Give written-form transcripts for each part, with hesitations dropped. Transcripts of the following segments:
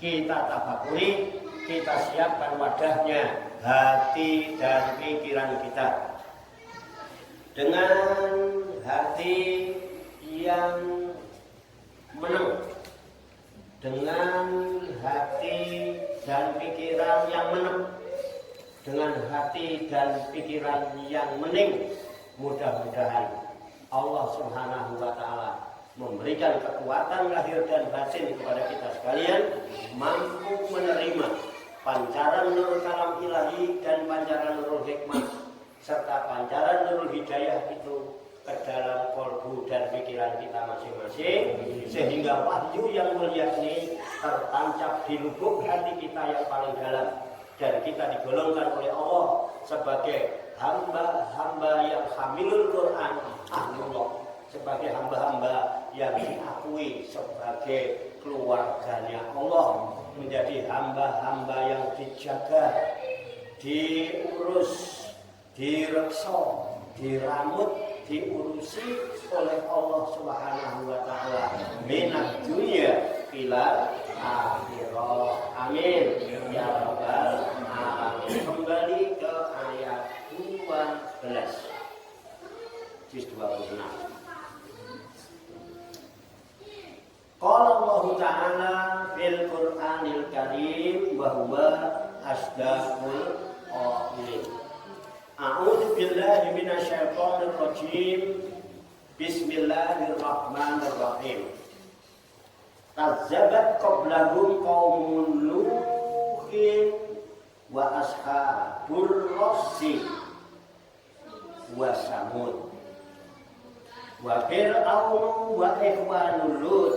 kita tafakuri, kita siapkan wadahnya, hati dan pikiran kita. Dengan hati yang menang, dengan hati dan pikiran yang menang, dengan hati dan pikiran yang mening, mudah-mudahan Allah Subhanahu wa Ta'ala memberikan kekuatan lahir dan batin kepada kita sekalian, mampu menerima pancaran nurul kalam ilahi dan pancaran nurul hikmah serta pancaran nurul hidayah itu ke dalam kolbu dan pikiran kita masing-masing, sehingga wahyu yang mulia ini tertancap di lubuk hati kita yang paling dalam, dan kita digolongkan oleh Allah sebagai hamba-hamba yang hamilul Quran ahlullah, sebagai hamba-hamba yang diakui sebagai keluarganya Allah, menjadi hamba-hamba yang dijaga, diurus, direksa, diramut, diurusi oleh Allah Subhanahu wa Ta'ala minat dunia ila akhirah. Amin ya rabbal alamin. Kembali ke ayat 12 juz 26. Qala Allah Ta'ala fil Qur'anil Karim wa huwa asdaqul qailin. A'udzu billahi minasyaitonir rajim. Bismillahirrahmanirrahim. Kazzabat qablahum qaumun Nuhin wa ashabur rassi wa Samud wa Fir'aun wa ikhwanul Lut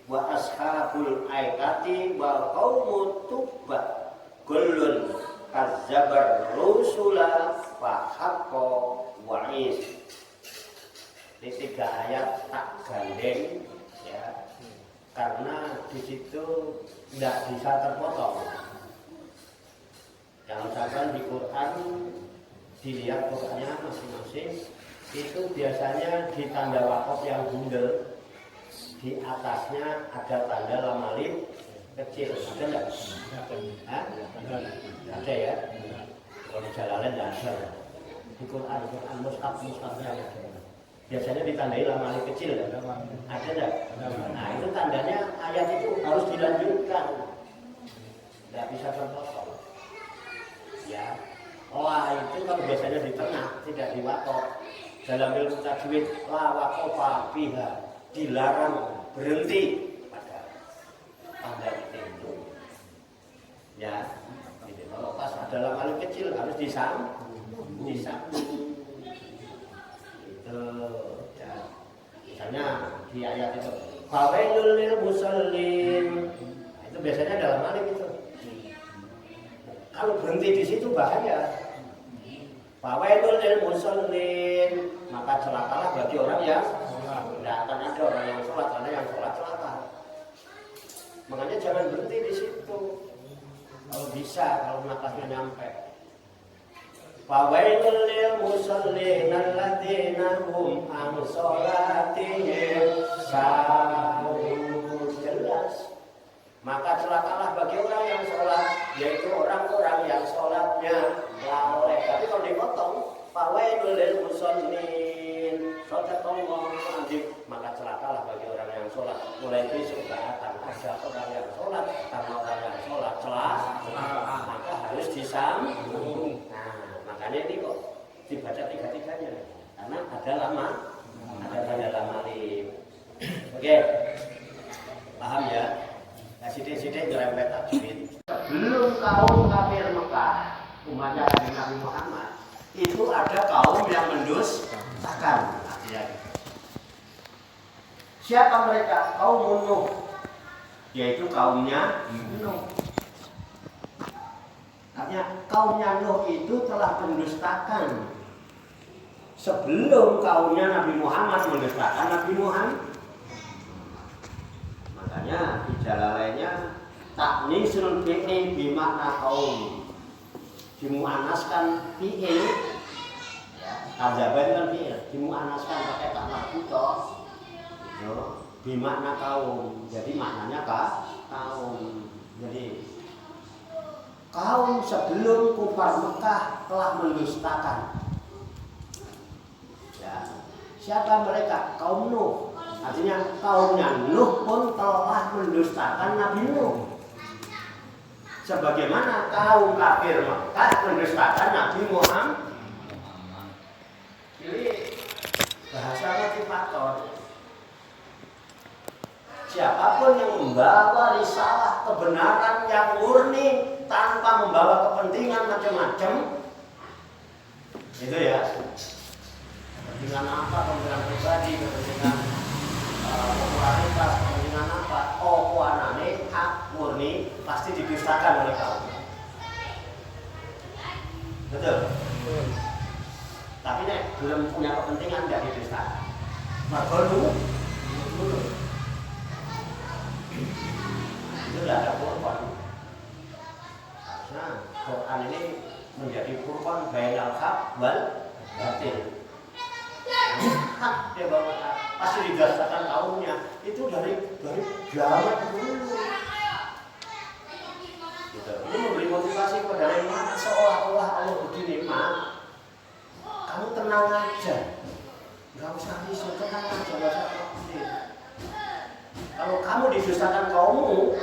wa ashabul aikati wa qaumut Tubba kullun kazzabar rusula fa haqqa wa'is. Ini 3 ayat tak gandeng ya, karena di situ tidak bisa terpotong. Jangan sampai di Quran dilihat Qurannya masing-masing itu biasanya di tanda wakaf yang bundel, di atasnya ada tanda lam alif kecil, ada enggak? Ada ya. Kalau di Jalalain tidak ada. Di Quran mushafnya biasanya ditandai lam alif kecil, ada enggak? Nah itu tandanya ayat itu harus dilanjutkan, tidak bisa terpotong. Ya, itu kalau biasanya di tengah, tidak di wakaf. Dalam ilmu tajwid la waqafa fiha, dilarang berhenti pada tanda itu. Ya, gitu. Kalau pas ada lam alif kecil harus disambung. Itu ya. Misalnya di ayat itu fawailul lil musallin, itu biasanya dalam alif itu. Kalau berhenti di situ bahaya. Fawailul lil musallin, maka celakalah bagi orang yang tidak akan ada orang yang sholat, karena yang sholat celaka. Makanya jangan berhenti di situ. Kalau bisa, kalau nafasnya nyampe. Fawailul lil musallin alladzina hum an sholatihim sahun. Jelas. Maka celakalah bagi orang yang sholat, yaitu orang-orang yang sholatnya lalai. Tapi kalau dipotong, fawailul lil musallin, shadaqallahu azim, maka celakalah bagi orang yang sholat. Mulai besok gak akan ada orang yang sholat, karena orang yang sholat maka harus disambung. Nah, makanya ini kok dibaca 3-3-nya, karena ada tanda lam alif. Oke, paham ya? Sidik-sidik nyerempet tajwid. Belum kaum kafir Mekah, umatnya Nabi Muhammad, itu ada kaum yang mendustakan. Siapa mereka? Kaum Nuh, yaitu kaumnya Nuh. Artinya kaumnya Nuh itu telah mendustakan sebelum kaumnya Nabi Muhammad mendustakan Nabi Muhammad. Makanya di Jalalainnya taknisul fi'il bimakna kaum, dimuannaskan fi'il ya, kazaban kan fi'il, dimuannaskan pakai kata butoh bimakna kaum, jadi maknanya kaum. Jadi kaum sebelum kufar Mekah telah mendustakan. Ya. Siapa mereka? Kaum Nuh. Artinya kaumnya Nuh pun telah mendustakan Nabi Nuh. Sebagaimana kaum kafir Mekah mendustakan Nabi Muhammad. Jadi bahasa motivator. Siapapun yang membawa risalah kebenaran yang murni tanpa membawa kepentingan macam-macam, itu ya, kepentingan apa, kepentingan pribadi, kepentingan popularitas, kepentingan apa, anane hak murni pasti didustakan oleh kaum. Betul. Tapi nek belum punya kepentingan tidak didustakan. Maka dulu itu tidak ada korban. Nah, Quran ini menjadi furqan bainal haq wal batil. Hak dia bawa pasti didustakan kaumnya itu dari zaman dulu. Gitu. Ini memberi motivasi kepada mereka seolah-olah Allah begini, mak, kamu tenang aja, nggak usah risau, tenang aja, nggak usah takut. Kalau kamu didustakan kaummu,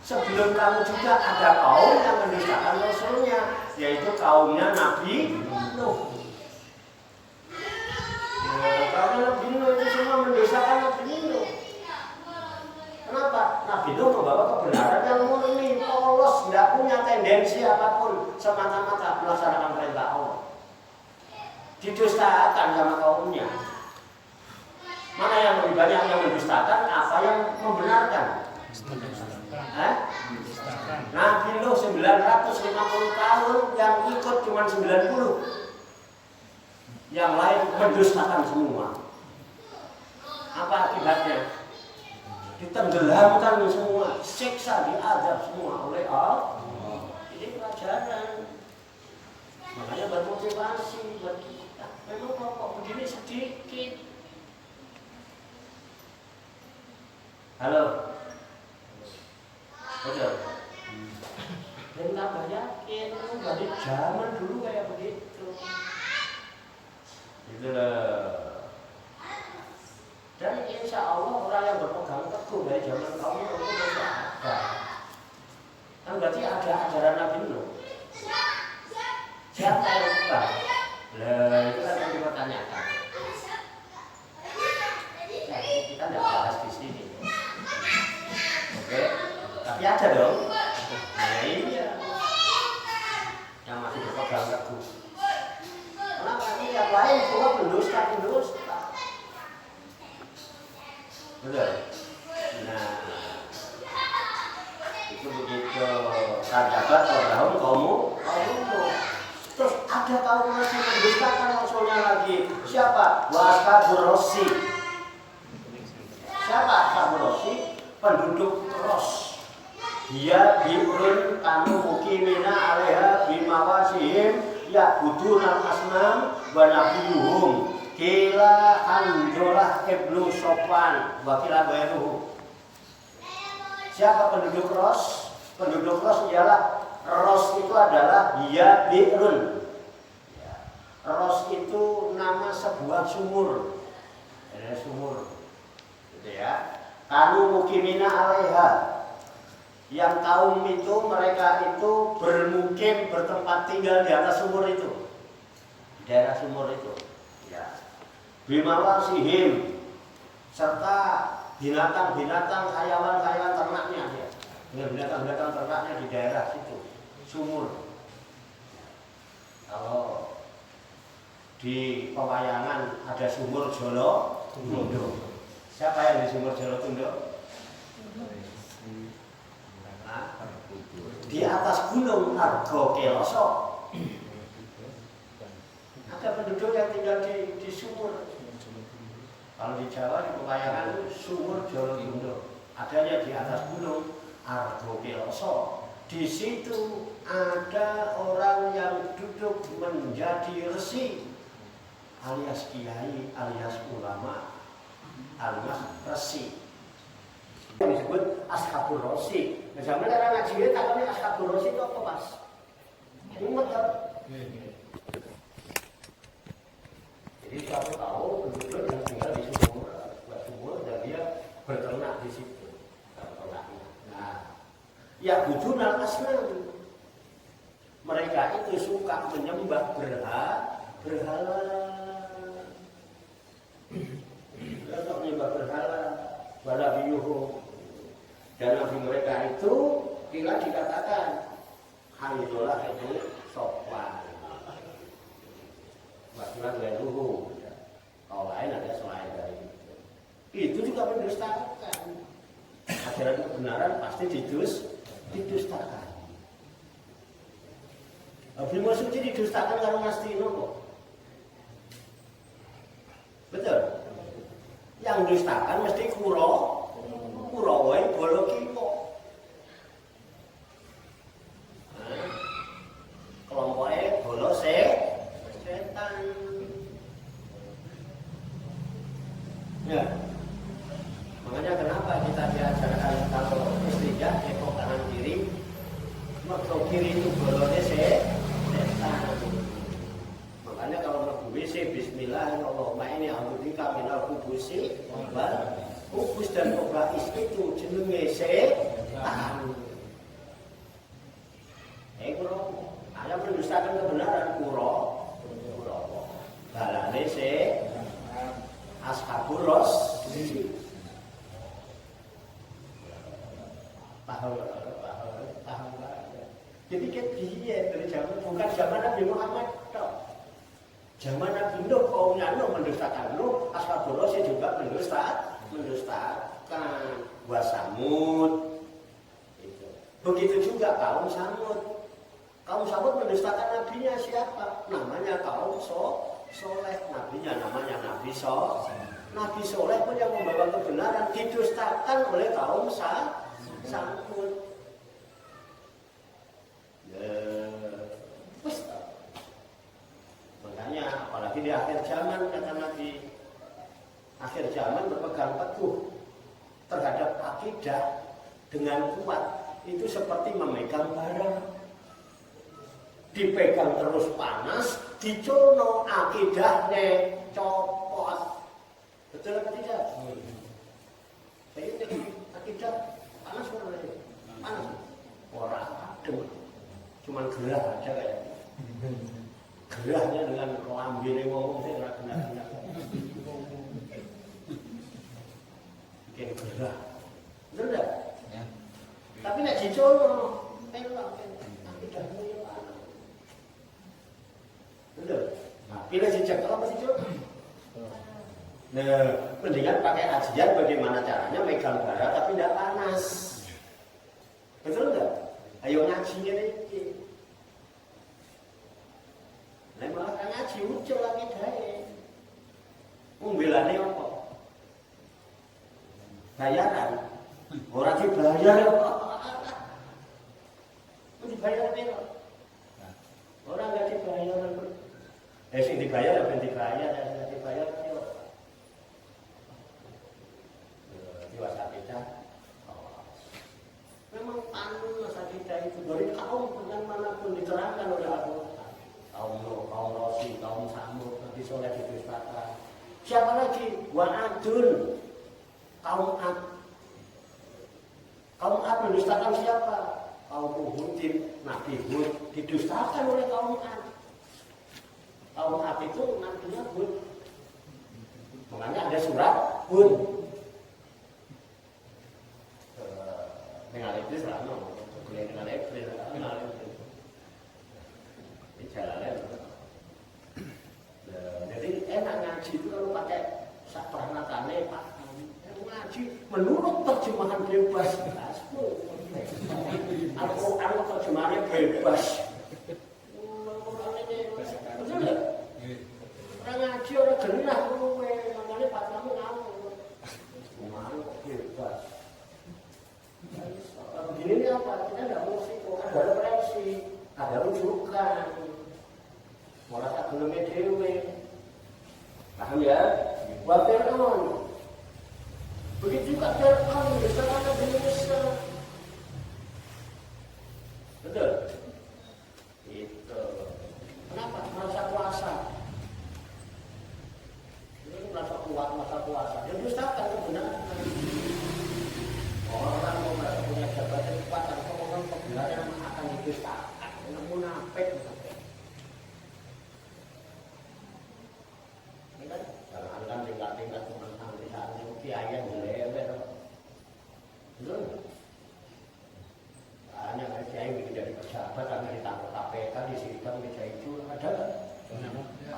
sebelum kamu juga ada kaum yang mendustakan Rasulnya, yaitu kaumnya Nabi Nuh. Kaumnya Nabi Nuh itu semua mendustakan Nabi Nuh. Kenapa? Nabi Nuh membawa kebenaran yang murni, polos, tidak punya tendensi apapun, semata-mata melaksanakan perintah Allah. Didustakan sama kaumnya. Mana yang lebih banyak yang mendustakan, apa yang membenarkan? Nabi Nuh 950 tahun, yang ikut cuma 90. Yang lain mendustakan semua. Apa akibatnya? Ditenggelamkan semua, siksa, diazab semua oleh Allah. Ini pelajaran. Makanya bermotivasi, memang kok begini sedikit. Halo. Betul. Dan tambah yakin, dari zaman dulu kayak begitu. Gitu loh. Dan insya Allah orang yang berpegang teguh dari zaman kaum itu masih ada. Kan berarti ada ajaran Nabi Nuh. Siapa yang pegang? Lah itu kan yang dipertanyakan. Nah, kita tidak bahas di sini. Oke, tapi ada dong. Nah iya, yang masih berpegang teguh. Kenapa ini yang lain semua mendusta? Betul. Nah, itu begitu. Kadabat Abraham kaummu. Terus ada kaum masih mendustakan Rasulnya lagi. Siapa? Washabur Rosi. Siapa Washabur Rosi? Penduduk Ros. Dia bi'run kanu mukimina alaiha bimawasihim ya'budunal asnam wa nabiyuhum kila Handolah ibnu Sofwan wa kila bayruhu. Siapa penduduk Ros? Penduduk Ros ialah Ros itu adalah ya bi'run. Ros itu nama sebuah sumur. Ada sumur. Gitu ya. Kanu mukimina alaiha. Yang kaum itu, mereka itu bermukim, bertempat tinggal di atas sumur itu. Di daerah sumur itu. Ya. Bimawasihim, serta binatang-binatang, hayawan-hayawan ternaknya dia. Dengan binatang-binatang ternaknya di daerah situ, sumur. Kalau di pewayangan ada sumur Jolo Tundo. Siapa yang di sumur Jolo Tundo? Di atas gunung Argo Keloso. Ada penduduk yang tinggal di sumur. Kalau di Jawa di pewayangan itu sumur Jolo Tundo. Adanya di atas gunung Argo Keloso. Di situ ada orang yang duduk menjadi resi, alias kiai, alias ulama, alias resi. disebut Ashabur Rosi. Zaman orang ngaji takutnya Ashabur Rosi itu apa Mas? Umat kan? Jadi suatu tahu penduduk yang tinggal di sumur dan dia berternak di situ. Nah, ya bujunal asnam. Mereka itu suka menyembah berhala. Mereka menyembah berhala, bala biyuhu. Dan nabi mereka itu bila dikatakan Hamidullah itu sopan. Wasilah dan luhu. Kalau lain ada selain dari itu juga mendustakan. Ajaran kebenaran pasti didustakan. Bimo Suci didustakan karena Mas Tino kok. Betul? Yang dustakan mesti Kurawai bolo kipo. Kelompoknya bolo setan. Ya. Makanya kenapa kita diajarkan kalau istijah tepok kanan kiri, makro kiri itu bolonnya setan. Makanya kalau mau WC Bismillahirrahmanirrahim ini alhamdulillah minal kubusi kubus dan kobais itu jenenge setan. Kuro, ada mendustakan kebenaran kuro. Balane Ashabur Rosi. Paham. Jadi dia dari zaman bukan zaman Nabi Muhammad toh. Zaman Nabi Nuh kaumnya Nuh mendustakan Nuh, Ashabur Rosi juga mendustakan Wasamud. Begitu juga kaum Samud. Kaum Samud mendustakan nabinya siapa? Namanya kaum Soleh. Nabinya namanya Nabi Soleh. Nabi Soleh pun yang membawa kebenaran didustakan oleh kaum Samud. Makanya apalagi di akhir zaman kata Nabi, akhir zaman berpegang teguh terhadap akidah dengan kuat itu seperti memegang bara. Dipegang terus panas, diculno akidahnya copot. Betul apa tidak? Jadi akidah panas mana lagi? Panas. Orang adem. Cuman gerah aja kayak. Gerahnya dengan lambe ngomong sih ora benar-benar. Bikin gerah. Betul enggak? Ya. Tapi nek diculno, pelak akidahnya ya panas. Betul. Nah, pilih sejak apa sih Cuk? Nah, mendingan pakai ajian bagaimana caranya megang bara tapi tidak panas. Betul enggak? Ayo ngajinya ini. Nah, malah kan ngaji ucul lagi dae. Membelane apa? Bayaran. Orang dibayar apa? Dibayar berapa? Orang enggak dibayar. Sing dibayar ya ben dibayar, enggak dibayar yo. Dewasa kita. Memang panas kita itu dari kaum yang manapun diterangkan oleh Al-Quran. Kaum Rosi, kaum Samud, Nabi Soleh didustakan. Siapa lagi? Wa'adun. Kaum Ad. Kaum Ad mendustakan siapa? Kaum Hudin, Nabi Hud didustakan oleh kaum Ad. Kaum Ad itu nantinya Hud. Makanya ada surat Hud. Dengan Iblis lah, dengan Iblis, dengan Iblis. Ini jalannya. Jadi enak ngaji itu kalau pakai sakranatane Pak. Ngaji menurut terjemahan bebas. Al-Quran terjemahannya bebas. Betul nggak? Orang ngaji orang genah kowe, makanya Pak kamu ngawur. Ngawur kok bebas. Begini ini apa? Kita nggak mau sih, ada referensi, ada rujukan. Malah tak belumnya dewe. Paham ya? Wa Fir'aun. Begitu juga Fir'aun, misalnya yang dustakan kebenaran. Orang mau punya jabatan kekuatan, orang kebenaran akan didustakan. Yang munafik. Ini kan jangan tingkat-tingkat cuma sampai saat ini kiai yang jelek. Betul? Hanya kiai bikin dari pejabat, karena ditangkap KPK, disirikan meja itu ada.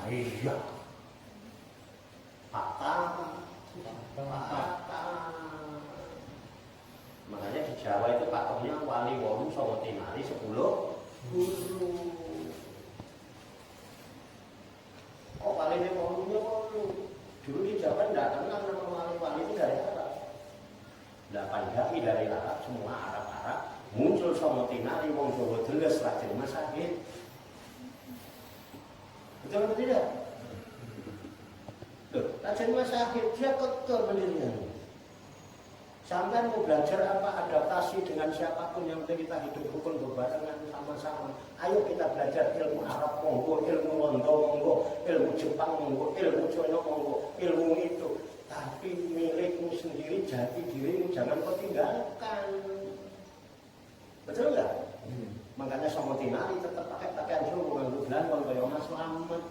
Iya. Fakta. Makanya di Jawa itu pakemnya wali wolu sama tinari 10 guru. Kok walinya wolunya wolu? Dulu di Jawa tidak kenal nama wali-wali itu dari Arab. 8 dai dari Arab, semua Arab-Arab. Muncul sama tinari, wong Jawa deles rajin masakit. Betul atau tidak? Loh, rajin masakit, dia kotor pendirian. Sampai mau belajar apa adaptasi dengan siapapun yang penting kita hidup rukun berbarengan sama-sama. Ayo kita belajar ilmu Arab monggo, ilmu Londo monggo, ilmu Jepang monggo, ilmu Cina monggo, ilmu itu. Tapi milikmu sendiri, jati dirimu jangan kau tinggalkan. Betul nggak? Makanya sama tinari tetap pakai pakaian Jawa, bukan belangkon kayak Mas Slamet.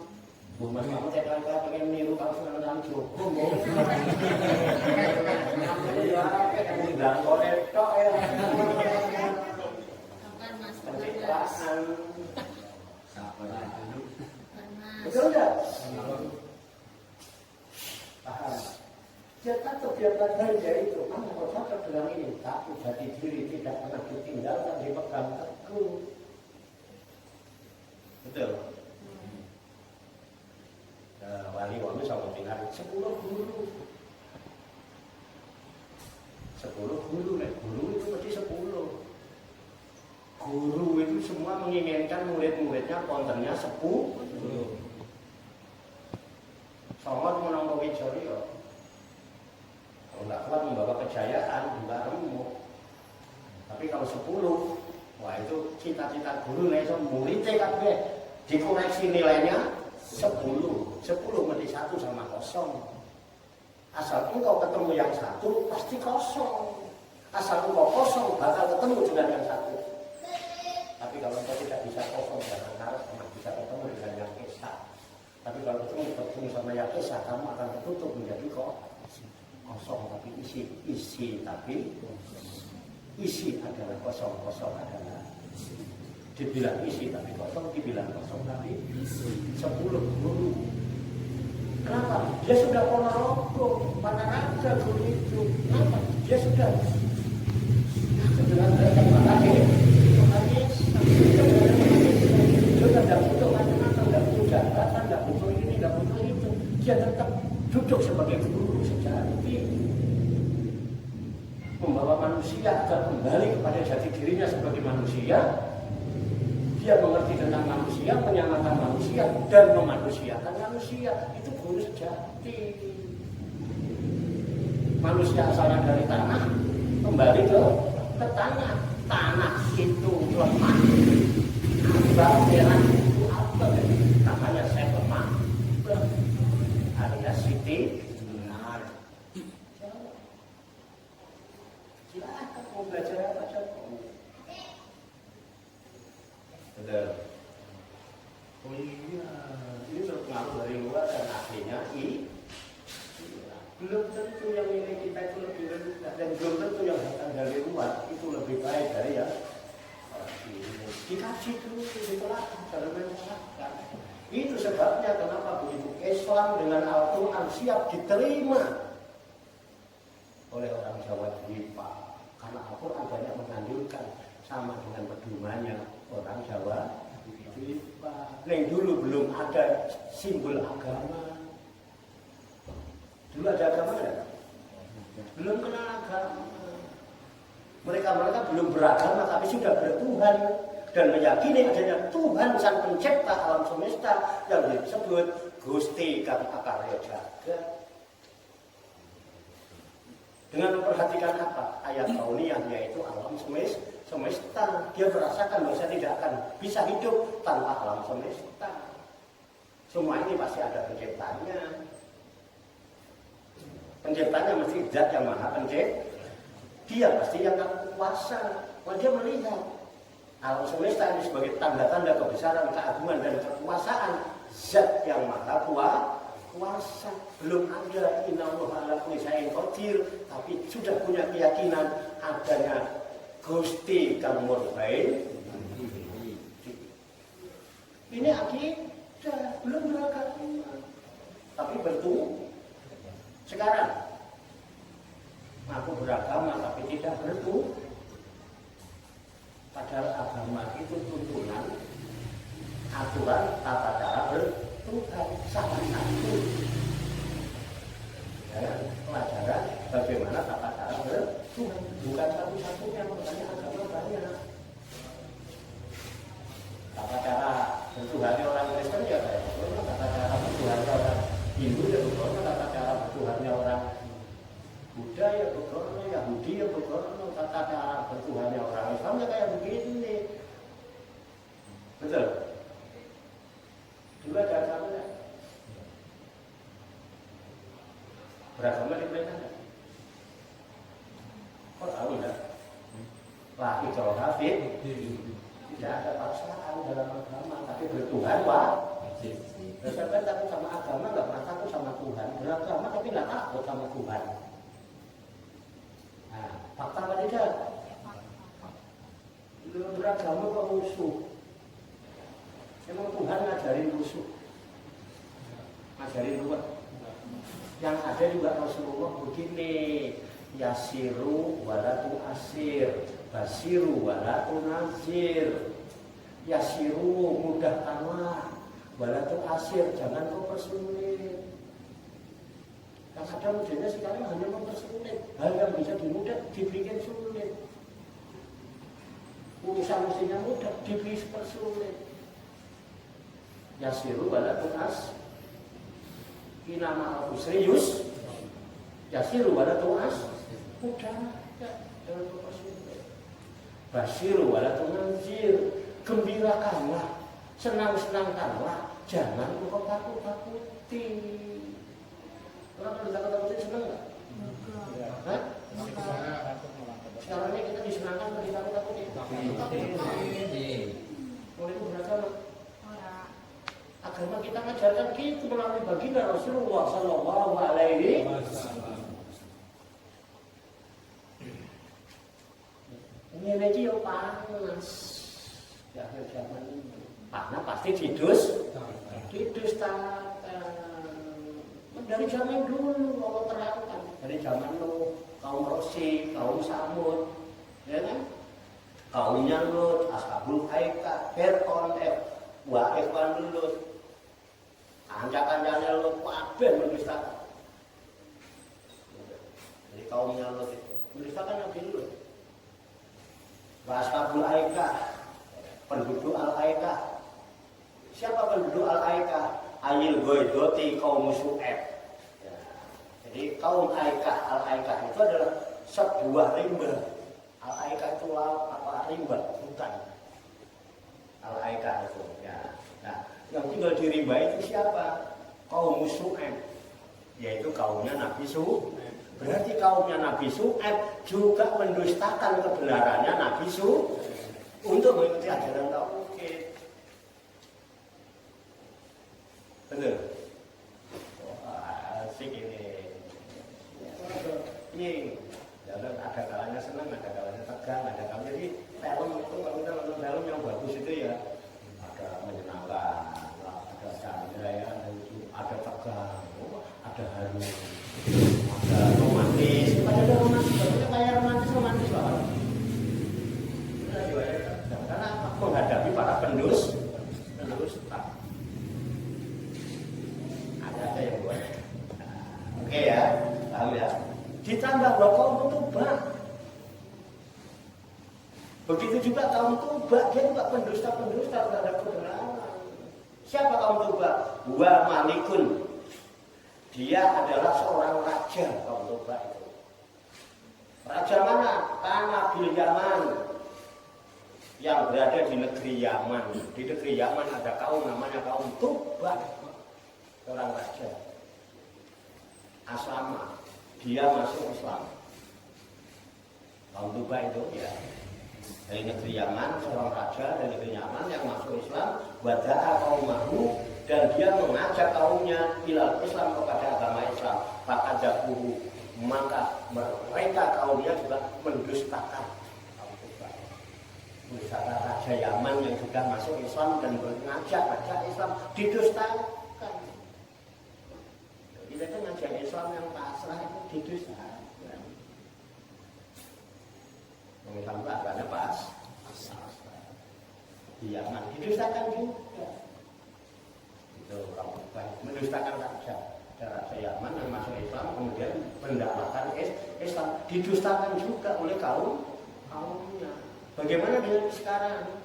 Mas Slamet saya pengen niru kalau sudah nang Joko. Belangkon itu ya. Pencitraan. Betul nggak? Paham? Dia takut dia belajar itu. Mana kalau saya bilang ini takut jati diri tidak pernah ditinggalkan, dipegang teguh. Betul. Wali wali sama tinggal 10 guru. 10 guru, guru itu mesti 10. Guru itu semua menginginkan murid-muridnya kontennya 10. Somot menang Wijaya ya. Kalau nggak kuat membawa kejayaan, juga remuk. Tapi kalau 10, wah itu cita-cita guru nih, muridnya kabeh dikoreksi nilainya 10 mesti 1 sama kosong. Asal engkau ketemu yang 1 pasti kosong. Asal engkau kosong bakal ketemu dengan yang 1. Tapi kalau engkau tidak bisa kosong, jangan harap bisa ketemu dengan yang esa. Tapi kalau ketemu sama yang esa, kamu akan tertutup menjadi kosong tapi isi tapi isi adalah kosong adalah dibilang isi tapi kosong, dibilang kosong tapi 10 guru. Kenapa? Dia sudah ponorogo, mana raja guru itu. Kenapa? Dia sudah dengan terima kasih. Sudah tidak butuh macam-macam, tidak butuh jabatan, tidak butuh ini, tidak butuh itu. Dia tetap duduk sebagai guru sejati, membawa manusia agar kembali kepada jati dirinya sebagai manusia. Dia mengerti tentang manusia, menyamakan manusia, dan memanusiakan manusia. Itu guru sejati. Manusia asalnya dari tanah, kembali ke tanah. Tanah itu lemah. Bauran itu apa? Namanya saya lemah. Alias Siti benar. Silakan mau belajar apa saja. Betul. Oh iya, ini terpengaruh dari luar dan aslinya belum tentu yang nilai kita itu lebih rendah dan belum tentu yang datang dari luar itu lebih baik dari yang dikaji dulu, ditelaah dalam masyarakat. Itu sebabnya kenapa begitu Islam dengan Al-Quran siap diterima oleh orang Jawa di Pak, karena Al-Quran banyak menganjurkan sama dengan pedomannya orang Jawa di Pak. Yang dulu belum ada simbol agama. Dulu ada agama ya? Belum kenal agama. Mereka belum beragama tapi sudah bertuhan dan meyakini adanya Tuhan Sang Pencipta alam semesta yang disebut Gusti Kang Akarya Jagat. Dengan memperhatikan apa? Ayat kauniyah yaitu alam semesta. Dia merasakan bahwa saya tidak akan bisa hidup tanpa alam semesta. Semua ini pasti ada penciptanya. Penciptanya mesti zat yang maha pencipta. Dia pasti yang kuasa. Dia melihat alam semesta ini sebagai tanda-tanda kebesaran, keagungan dan kekuasaan zat yang maha kuasa. Belum ada innallaha ala kulli syai'in qadir, tapi sudah punya keyakinan adanya Gusti kang murbain. Ini akidah, belum beragama, tapi bertumbuh. Sekarang aku beragama tapi tidak bertumbuh. Padahal agama itu tuntunan, aturan, tata cara bertuhan, salah satu. Ya, pelajaran bagaimana tata cara bertuhan, bukan satu-satunya, makanya agama banyak. Tata cara bertuhannya orang Kristen ya kayak begitu, tata cara bertuhannya orang Hindu ya begitu, tata cara bertuhannya orang Buddha ya begitu, Yahudi ya begitu, tata cara bertuhannya orang Islam ya kayak begini. Betul? Juga ada agamanya. Beragama diperintah enggak? Kok tahu enggak? Laki kalau hafid tidak ada paksaan dalam agama, tapi bertuhan wajib. Bersahabat takut sama agama, nggak pernah takut sama Tuhan. Beragama tapi nggak takut sama Tuhan. Nah, fakta apa tidak? Beragama kok musuh? Emang Tuhan ngajarin musuh? Ngajarin luar? Yang ada juga Rasulullah begini, yasiru walatu asir, basiru walatu nazir. Yasiru mudahkanlah, walatu asir jangan kau persulit. Yang ada mudahnya sekarang hanya mempersulit. Hal yang bisa dimudah dibikin sulit. Urusan mestinya mudah dibikin persulit. Yasiru walatu asir. Inama serius, yasiru walatu asir. Mudah, ya, jangan kau persulit. Basiru walatu nazir. Gembirakanlah, senang-senangkanlah, jangan kau takut-takuti. Orang kalau takut-takuti senang nggak? Hah? Sekarang ini kita disenangkan atau ditakut-takuti? Mulai itu beragama. Agama kita mengajarkan gitu melalui baginda Rasulullah Sallallahu Alaihi Wasallam. Ini lagi yang panas. Di akhir zaman ini panas pasti didustakan. Dari zaman dulu Allah terangkan, dari zaman Nuh, kaum Rosi, kaum Samud, ya kan? Kaumnya Lut, Ashabul Aikah, Fir'aun, Ikhwan Lut, ancak-ancaknya Lut, kabeh mendustakan. Jadi kaumnya Lut itu mendustakan Nabi Lut. Ashabul Aikah, penduduk Al-Aikah. Siapa penduduk Al-Aikah? Ayil Goidoti kaum Su'eb. Ya. Jadi kaum Aikah, Al-Aikah itu adalah sebuah rimba. Al-Aikah itu rimba, hutan. Al-Aikah itu. Ya. Nah, yang tinggal di rimba itu siapa? Kaum Su'eb. Yaitu kaumnya Nabi Su'eb. Berarti kaumnya Nabi Su'eb juga mendustakan kebenarannya Nabi Su'eb untuk mengikuti ajaran tauhid. Betul. Wah, asik ini. Ini ada kalanya senang, ada kalanya tegang, ada kalanya jadi film itu kalau kita nonton film yang bagus itu ya ada menyenangkan, ada canda ya, ada tegang, ada haru, ada romantis. Ada romantis, kayak romantis banget. Karena menghadapi para pendusta. Ada yang buat. Oke ya, paham ya. Ditambah bahwa kaum Tubak. Begitu juga kaum Tubak, dia juga pendusta terhadap kebenaran. Siapa kaum Tubak? Wa Malikun. Dia adalah seorang raja kaum Tubak itu. Raja mana? Tanah bil Yaman. Yang berada di negeri Yaman. Di negeri Yaman ada kaum namanya kaum Tubak. Orang raja Aslama dia masuk Islam. Tahun Tuba itu ya dari negeri Yaman, seorang raja dari negeri Yaman yang masuk Islam, wada'a qaumahu, dan dia mengajak kaumnya ilal Islam, kepada agama Islam. Faqadzabuhu, maka mereka kaumnya juga mendustakan. Wisata raja Yaman yang sudah masuk Islam dan mengajak raja Islam didustakan. Kita itu ngajak Islam yang pasrah itu didustakan. Islam itu agamanya pas di Yaman didustakan juga. Itu orang baik mendustakan raja Yaman yang masuk Islam kemudian mendapatkan Islam didustakan juga oleh kaumnya. Bagaimana dengan sekarang?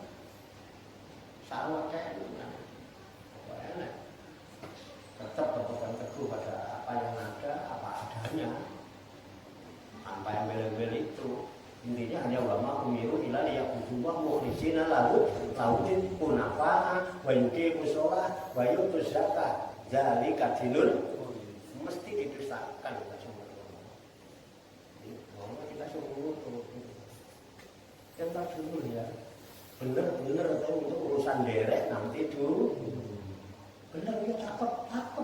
Sama kayak tetap berpegang teguh pada apa yang ada, apa adanya, apa yang bel-bel itu. Intinya hanya ulama umiru ila liya'budullah mukhlishina lahu din hunafa wa yuqimus shalah wa yutuz zakat. Dzalika dinul mesti didustakan kita semua. Kita semua yang tak dulu ya. Bener atau untuk urusan derek nanti dulu. Bener ya, cakep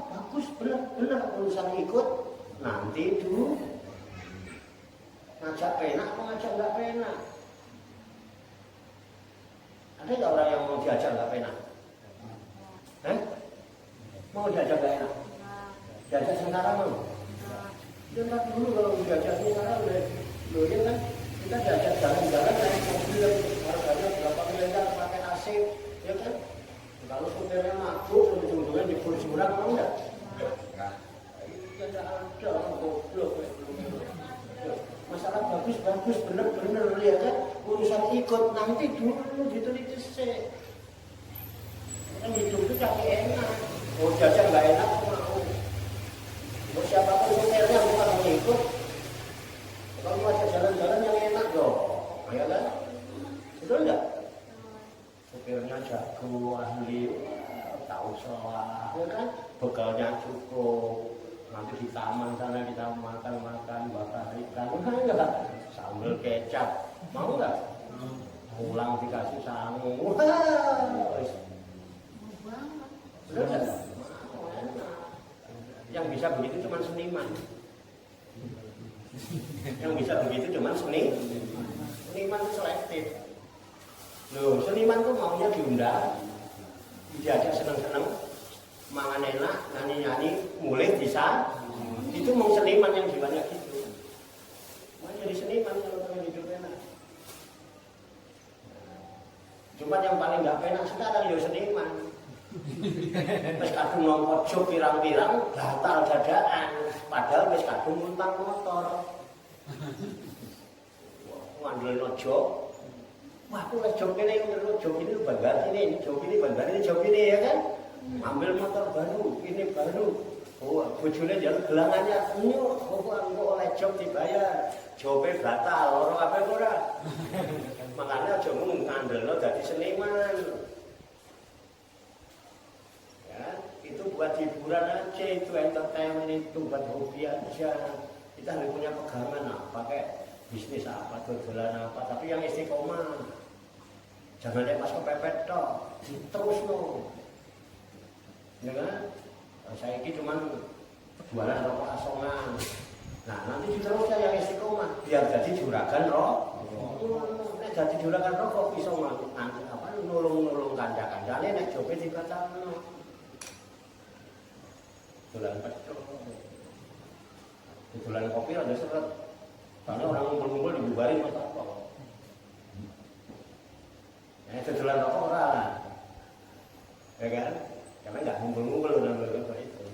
bagus, bener urusan ikut nanti dulu. Ngajak penak, mau ngajak nggak penak? Ada nggak orang yang mau diajak nggak penak? Mau diajak nggak enak? Diajak sekarang mau? Ya nggak dulu kalau diajak sekarang loh ya kan? Kita diajak jalan-jalan naik mobil harganya berapa miliar pakai AC, ya kan? Kalau supirnya mabuk, ujung-ujungnya dibur jurang mau nggak? Nggak. Tidak ada orang goblok. Masalah bagus, bener ya kan? Urusan ikut nanti dulu diteliti sih. Kan hidup itu cari enak. Mau jajan nggak enak mau. Mau siapapun supirnya bukan mau ikut. Kalau mau ajak jalan-jalan yang enak dong, ya kan? Betul nggak? Supirnya jago, ahli, tahu sholat, ya kan? Bekalnya cukup. Nanti di taman sana kita makan bakar ikan, enggak? Sambal kecap, mau nggak? Pulang dikasih sangu, betul nggak? Yang bisa begitu cuma seniman. Yang bisa begitu cuma seniman itu selektif. Loh, seniman tuh maunya diundang, diajak seneng-seneng, mangan enak, nyanyi-nyanyi, mulai bisa. Itu mau seniman yang jiwanya gitu. Mau jadi seniman kalau pengen hidup enak. Cuma yang paling nggak enak sekarang ya seniman. Wis kadung nongko jog pirang-pirang batal dadaan, padahal wis kadung numpang motor. Ngandel jog. Wah, aku wis jog kene jog ini bandar ini, jog ini bandar ini, jog ini ya kan? Ambil motor baru, ini baru. Oh, bojone jalan gelangannya nyuk, engko oleh jog dibayar. Jobe batal, loro apa ora? Makanya aja ngandelno dadi seniman. Itu buat hiburan aja, itu entertainment, itu buat hobi aja. Kita harus punya pegangan pakai bisnis apa, dodolan apa, tapi yang istiqomah. Jangan deh pas kepepet toh, terus no. Ya kan? Saya ini cuma jualan rokok asongan. Nah nanti diterusnya yang istiqomah, biar jadi juragan rokok. Jadi juragan rokok bisa nanti apa nulung kanca-kancane nek jobe dibatalno. Dolan petrol, dolan kopi ada seret, karena orang ngumpul-ngumpul dibubarin mas apa? Dolan rokok orang, ya kan? Karena nggak ngumpul-ngumpul dolan rokok itu,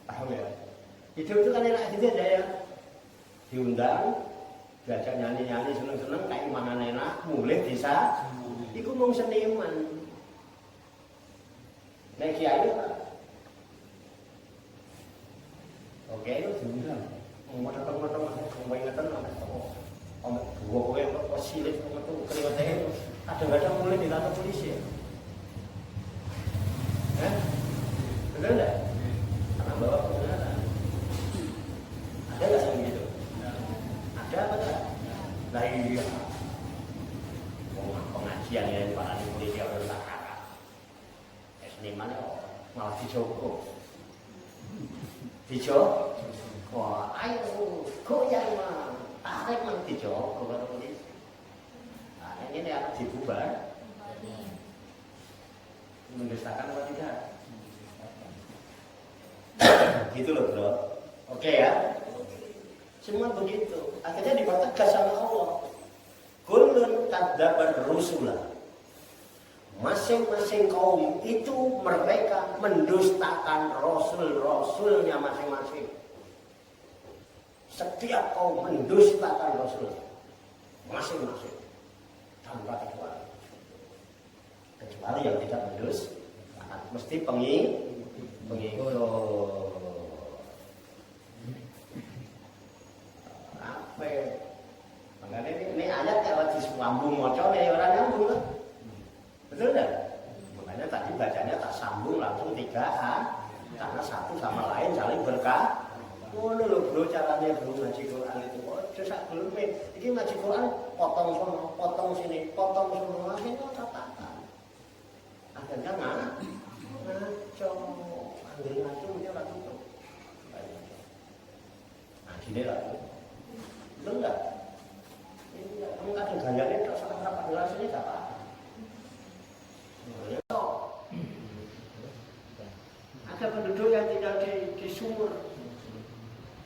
paham ya? Hidup itu kan enak gitu aja ya, diundang, diajak nyanyi-nyanyi seneng-seneng, kayak mangan enak, mulai bisa, itu mau seniman, naik kiai apa? Oke, itu diundang. Mau datang-datang, mau ingatan, om dua kowe kok silit metu keliwate. Kadang-kadang mulai ditata polisi. Benar enggak? Karena bawa kebenaran. Dijo. Wah, ayo goyang mah. Tarik mah dijo karo polisi. Nah, ini akan dibubar. Mendustakan apa tidak? Gitu loh bro. Oke ya. Semua begitu. Akhirnya dipertegas sama Allah. Kullun kadzabar rusulah. Masing-masing kaum itu mereka mendustakan rasul-rasulnya masing-masing. Setiap kaum mendustakan rasul masing-masing tanpa kecuali. Kecuali yang tidak mendustakan, mesti pengikut. Apa? Makanya ini ayat kalau disambung mocornya orang nyambung kan? Betul kan? Makanya tadi bacanya tak sambung langsung 3A karena satu sama lain saling berkah. Oh lho bro caranya bro ngaji Quran itu. Oh sak belum ini ngaji Quran potong sono, potong sini, potong sono, akhirnya catatan. Akhirnya ngaco, ambil ngaco dia ora tutup. Nah gini lah. Betul enggak? Ini kamu kadang gayanya tak salah jelas ini apa? Ada penduduk yang tinggal di sumur.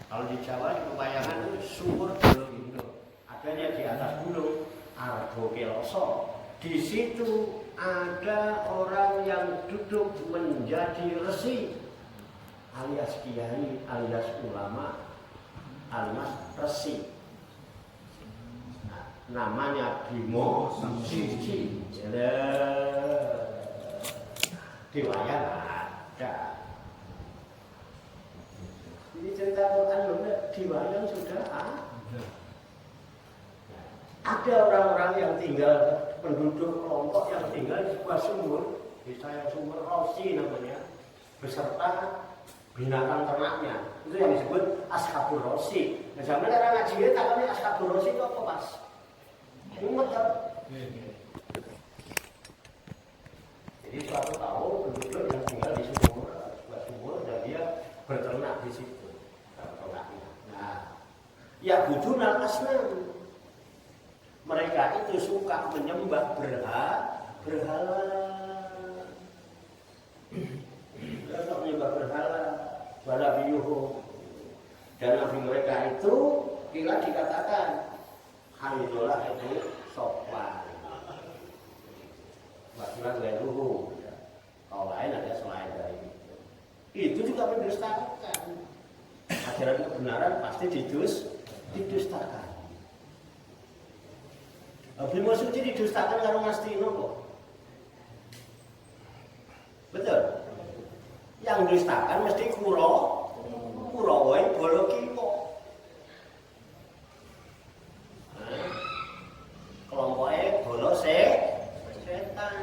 Kalau di Jawa di Pewayangan itu sumur Indo. Adanya di atas gunung Argo Keloso. Di situ ada orang yang duduk menjadi resi, alias kiai, alias ulama, alias resi. Nah, namanya Bimo Siji. Di Wayangan ada. Ini cerita Quran di Wayangan sudah ada orang-orang yang tinggal, penduduk kelompok yang tinggal di sebuah sumur, desa yang sumur Rosi namanya, beserta binatang ternaknya. Itu yang disebut Ashabul Rosi. Nah, zaman orang ngaji takutnya Ashabul Rosi itu apa mas? Umat kan? Jadi suatu tahun penduduk yang tinggal di sebuah sumur dan dia berternak di situ. Nah, ya budunal asnam. Mereka itu suka menyembah berhala. Mereka menyembah berhala, balabiyuhu. Dan nabi mereka itu kira dikatakan halidolah itu sopan. Bahkan leluhu. Kalau lain ada selain dari itu. Itu juga mendustakan. Ajaran kebenaran pasti didustakan. Bimo Suci didustakan karo Mas Tino kok. Betul? Yang dustakan mesti kuro wae bolo kipo. Kelompoknya bolo setan.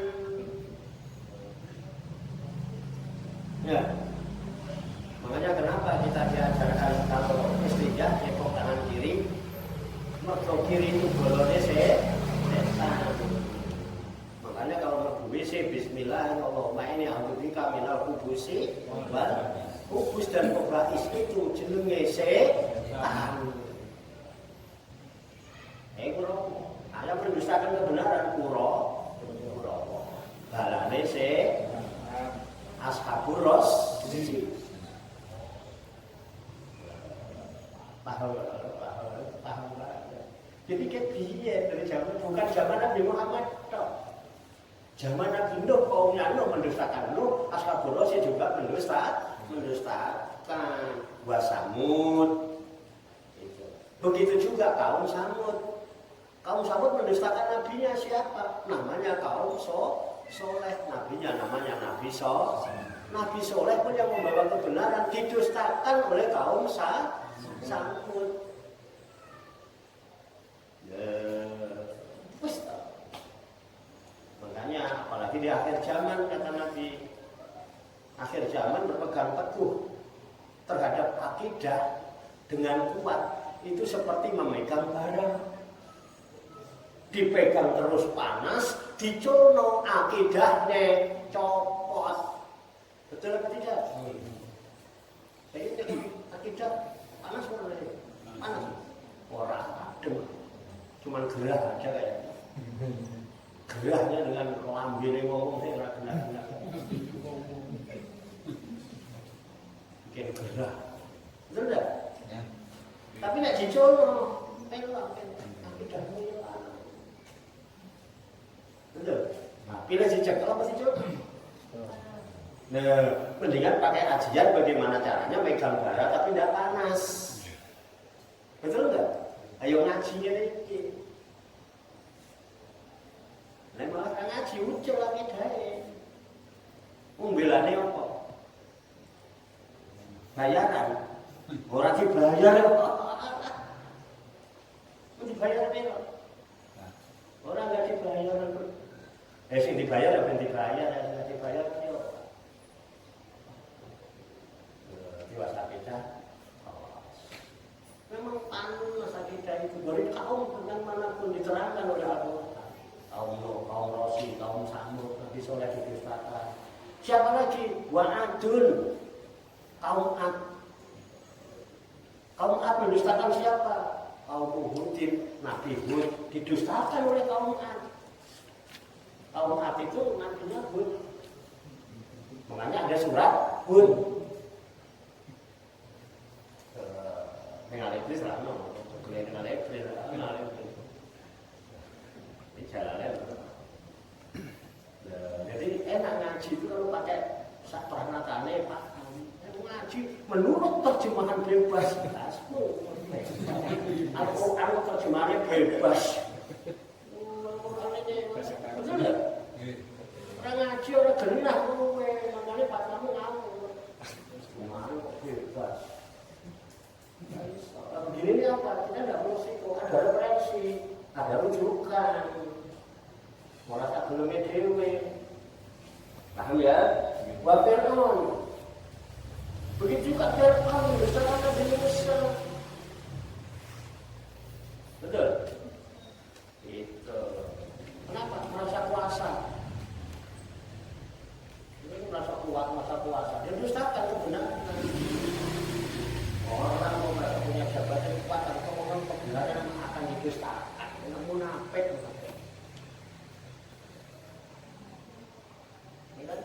Ya. Makanya kenapa kita diajarkan kalau istijah nyepok tangan kiri, mergo kiri itu bolone setan. Makanya kalau mau WC bismillah Allahumma inni a'udzubika minal khubusi wal khubus dan khaba'is itu jenenge setan. Kuro. Ada mendustakan kebenaran kuro. Balane Ashabul Rosi. Paham. Jadi kayak biye dari zaman bukan zaman Nabi Muhammad toh. Zaman Nabi Nuh kaumnya Nuh mendustakan Nuh, Ashabul Rosi juga mendustakan Wasamud. Begitu juga kaum Samud. Kaum Samud mendustakan nabinya siapa? Namanya kaum Soleh. Nabinya namanya Nabi Soleh. Nabi Soleh pun yang membawa kebenaran didustakan oleh kaum Samud. Makanya apalagi di akhir zaman kata Nabi, akhir zaman berpegang teguh terhadap akidah dengan kuat itu seperti memegang bara. Dipegang terus panas, diculno akidahnya copot. Betul atau tidak? Jadi akidah panas orang ini, panas. Orang adem, cuman gerah aja kayak. Gerahnya dengan lambene ngomong sih ora benar-benar. Bikin gerah. Betul enggak? Ya. Tapi nek dicono, pelak akidah mulia. Betul. Nah, pilih jejak apa sih, Cuk? Nah, mendingan pakai ajian bagaimana caranya megang bara tapi tidak panas. Betul enggak? Ayo ngajinya ini. Nah, malah kan ngaji ucul lagi dae. Belane apa? Bayaran. Orang dibayar apa? Dibayar berapa? Orang nggak dibayar. Sing dibayar apa yang dibayar? Nggak dibayar yo. Dewasa kita. Memang panas kita itu dari kaum tentang manapun diterangkan oleh Allah. Kaum Nuh, kaum Rosi, kaum Samud, Nabi Soleh didustakan. Siapa lagi? Wa'adun, kaum Ad. Kaum Ad mendustakan siapa? Kaum Hudin, Nabi Hud didustakan oleh kaum Ad. Kaum Ad itu nabinya Hud. Makanya ada surat Hud. Dengan iblis lah, dengan iblis, dengan iblis. Ini jalannya. Jadi enak ngaji itu kalau pakai sakranatane Pak. Ngaji menurut terjemahan bebas. Al-Quran terjemahannya bebas. Betul nggak? Orang ngaji orang genah kowe, makanya Pak kamu ngawur. Semuanya bebas. Begini ini apa? Kita tidak mau sih, ada referensi, ada rujukan. Merasa belumnya dewe. Paham ya? Wa Fir'aun. Begitu juga Fir'aun, bersama Nabi Musa. Betul? Itu. Kenapa? Merasa kuasa. Ini merasa kuat, merasa kuasa. Dia dustakan kebenaran. Orang mau punya jabatan kuat atau orang kebenaran akan didustakan. Dengan munafik. Ini kan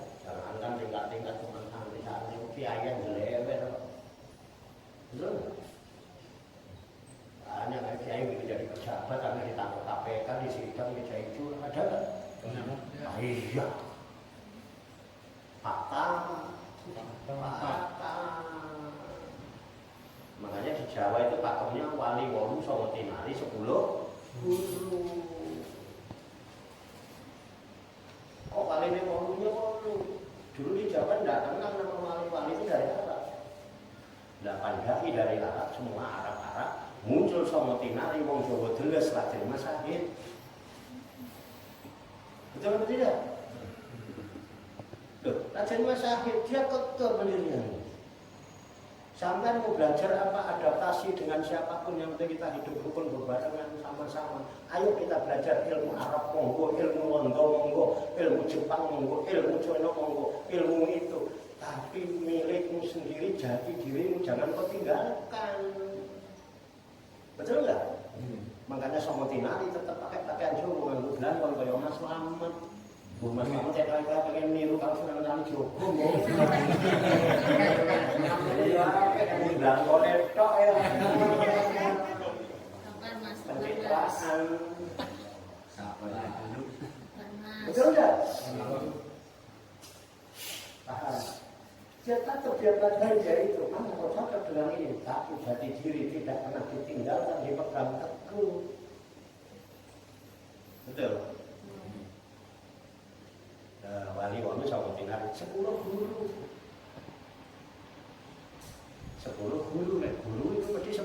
jangan tingkat-tingkat cuma santri-santri kiai yang jelek. Betul? Hanya kan kiai begitu jadi pejabat karena ditangkap KPK di sidang meja itu ada kan? Iya. Fakta. Makanya di Jawa itu pakemnya wali wolu sama tinari 10 guru. Kok wali ini wolunya wolu? Dulu di Jawa tidak kenal nama wali itu dari Arab. 8 dai dari Arab, semua Arab-Arab muncul sama tinari wong Jawa deles lajeng masahid. Betul atau tidak? Loh, lajeng masahid dia kekeh pendirian. Sampai mau belajar apa adaptasi dengan siapapun yang penting kita hidup rukun berbarengan sama-sama. Ayo kita belajar ilmu Arab monggo, ilmu Londo monggo, ilmu Jepang monggo, ilmu Cina monggo, ilmu itu. Tapi milikmu sendiri, jati dirimu jangan kau tinggalkan. Betul nggak? Makanya sama tinari tetap pakai pakaian Jawa nganggo blangkon kaya Mas Slamet. Bu Mas Slamet saya pengen niru kalau senang nang Joko. Blangkon tok ya. Pencitraan. Betul nggak? Paham? Dia tetap dia belajar itu, kamu kok cocok dengan ini, tapi jati diri tidak pernah ditinggalkan, dipegang teguh. Betul? Wali wali sama tinggal 10 guru. 10 guru, guru itu mesti 10.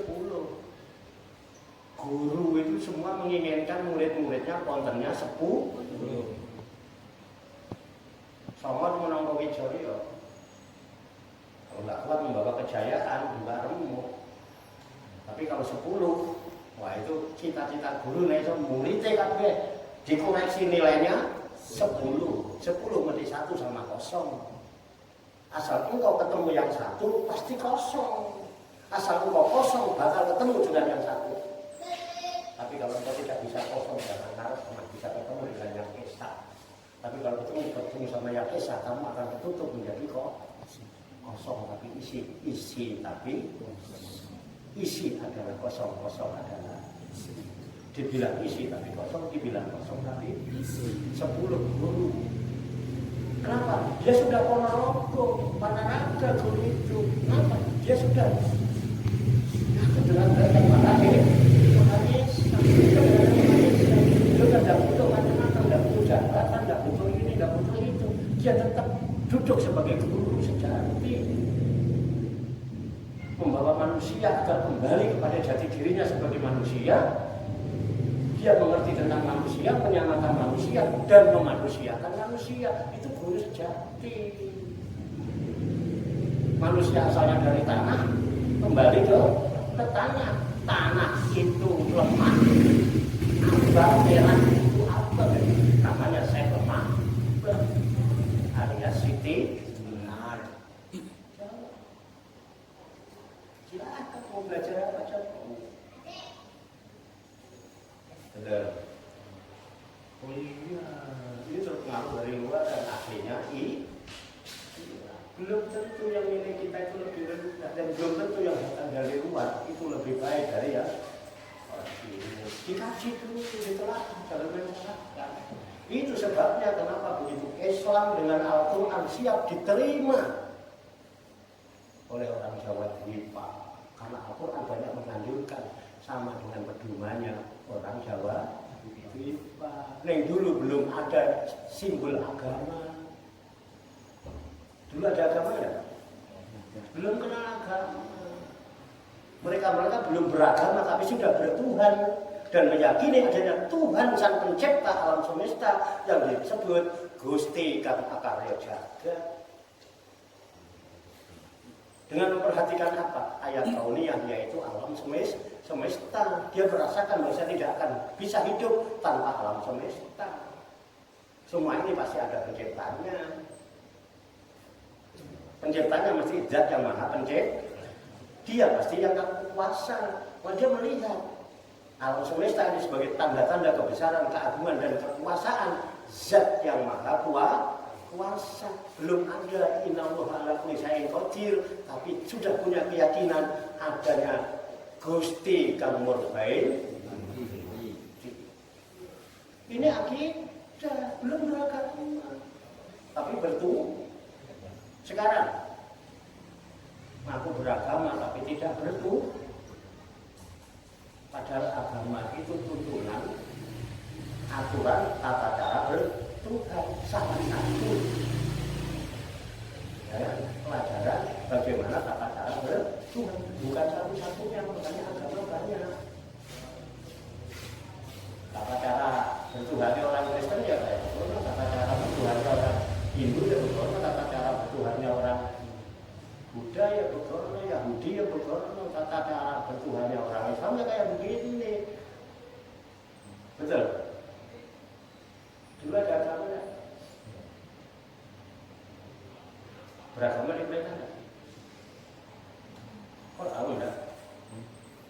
Guru itu semua menginginkan murid-muridnya kontennya 10. Sama menang Wijoyo. Kalau nggak kuat membawa kejayaan, juga remuk. Tapi kalau 10, wah itu cita-cita guru nih, muridnya kabeh dikoreksi nilainya 10 mesti 1 sama kosong. Asal engkau ketemu yang 1 pasti kosong. Asal engkau kosong bakal ketemu dengan yang satu. Tapi kalau engkau tidak bisa kosong, jangan harap pernah bisa ketemu dengan yang esa. Tapi kalau ketemu sama yang esa, kamu akan tertutup menjadi kosong tapi isi tapi isi adalah kosong adalah dibilang isi tapi kosong, dibilang kosong tapi isi. 10 guru. Kenapa? Dia sudah ponorogo, panaraga guru itu. Kenapa? Dia sudah dengan baik matahari, menangis, dia tidak butuh macam-macam, tidak butuh jabatan, tidak butuh ini, tidak butuh itu. Dia tetap duduk sebagai guru sejati, membawa manusia agar kembali kepada jati dirinya sebagai manusia. Dia mengerti tentang manusia, menyamakan manusia, dan memanusiakan manusia. Itu guru sejati. Manusia asalnya dari tanah, kembali ke tanah. Tanah itu lemah. Abang merah itu apa? Namanya saya lemah. Alias Siti benar. Silakan mau belajar apa saja. Benar. Oh iya, ini terpengaruh dari luar dan akhirnya belum tentu yang milik kita itu lebih rendah dan belum tentu yang datang dari luar itu lebih baik dari ya orang ini. Dikaji dulu, ditelaah, jangan menyesatkan. Itu sebabnya kenapa begitu Islam dengan Al-Quran siap diterima oleh orang Jawa Dwipa, karena Al-Quran banyak menganjurkan sama dengan pedomannya orang Jawa Dwipa. Yang dulu belum ada simbol agama. Dulu ada agama ya? Belum kenal agama. Mereka belum beragama tapi sudah bertuhan dan meyakini adanya Tuhan Sang Pencipta alam semesta yang disebut Gusti Kang Akarya Jagat. Dengan memperhatikan apa? Ayat kauniyah, yaitu alam semesta. Dia merasakan bahwa tidak akan bisa hidup tanpa alam semesta. Semua ini pasti ada penciptanya. Penciptanya mesti zat yang maha pencipta. Dia pasti yang kuasa. Dia melihat alam semesta ini sebagai tanda-tanda kebesaran, keagungan dan kekuasaan zat yang maha kuasa. Belum ada innallaha ala kulli syai'in qadir, tapi sudah punya keyakinan adanya Gusti Kang Murbain. Ini akidah, belum beragama, tapi bertumbuh. Sekarang aku beragama tapi tidak bertumbuh. Padahal agama itu tuntunan, aturan, tata cara bertuhan, salah satu. Ya, pelajaran bagaimana tata cara bertuhan, bukan satu-satunya, makanya agama banyak. Tata cara bertuhannya orang Kristen ya kayak betul, tata cara bertuhannya orang Hindu ya betul, tata cara bertuhannya orang Buddha ya betul, Yahudi ya betul, tata cara bertuhannya orang Islam ya kayak begini. Betul? Dulu ada agama ya? Beragama di mereka enggak? Kok tahu enggak?